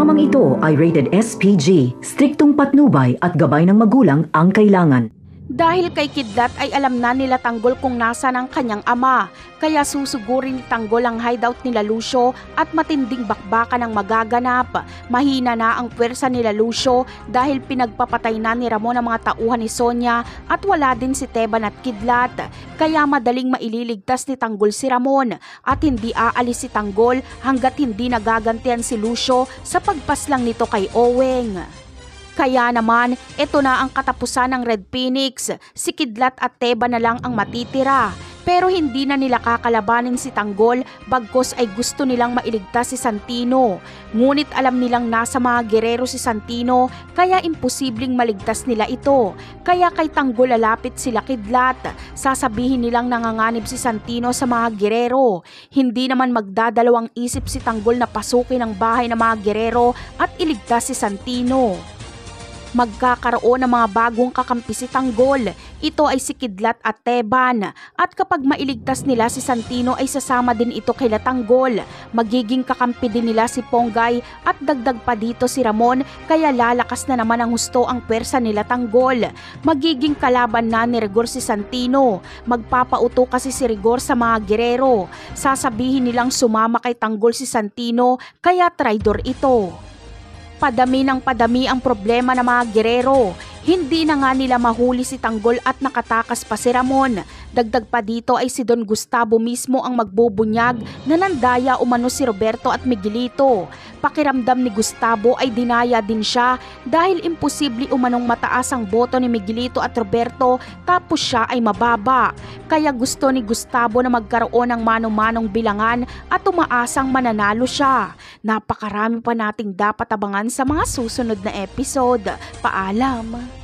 Programang ito ay rated SPG, striktong patnubay at gabay ng magulang ang kailangan. Dahil kay Kidlat ay alam na nila Tanggol kung nasa ng kanyang ama, kaya susugurin ni Tanggol ang hideout nila Lucio at matinding bakbakan ang magaganap. Mahina na ang pwersa nila Lucio dahil pinagpapatay na ni Ramon ang mga tauhan ni Sonia at wala din si Teban at Kidlat. Kaya madaling maililigtas ni Tanggol si Ramon at hindi aalis si Tanggol hanggat hindi nagagantihan si Lucio sa pagpaslang nito kay Oweng. Kaya naman, ito na ang katapusan ng Red Phoenix. Si Kidlat at Teban na lang ang matitira. Pero hindi na nila kakalabanin si Tanggol bagkos ay gusto nilang mailigtas si Santino. Ngunit alam nilang nasa mga gerero si Santino kaya imposibleng maligtas nila ito. Kaya kay Tanggol lalapit sila Kidlat. Sasabihin nilang nanganganib si Santino sa mga gerero. Hindi naman magdadalawang isip si Tanggol na pasukin ang bahay ng mga gerero at iligtas si Santino. Magkakaroon ng mga bagong kakampi si Tanggol. Ito ay si Kidlat at Teban. At kapag mailigtas nila si Santino ay sasama din ito kay Tanggol. Magiging kakampi din nila si Ponggay at dagdag pa dito si Ramon kaya lalakas na naman ang husto ang pwersa nila Tanggol. Magiging kalaban na ni Rigor si Santino. Magpapauto kasi si Rigor sa mga gerero. Sasabihin nilang sumama kay Tanggol si Santino kaya traidor ito. Padami ng padami ang problema ng mga gerero. Hindi na nga nila mahuli si Tanggol at nakatakas pa si Ramon. Dagdag pa dito ay si Don Gustavo mismo ang magbubunyag na nandaya umano si Roberto at Miguelito. Pakiramdam ni Gustavo ay dinaya din siya dahil imposible umanong mataas ang boto ni Miguelito at Roberto tapos siya ay mababa. Kaya gusto ni Gustavo na magkaroon ng mano-manong bilangan at umaasang mananalo siya. Napakarami pa nating dapat abangan sa mga susunod na episode. Paalam!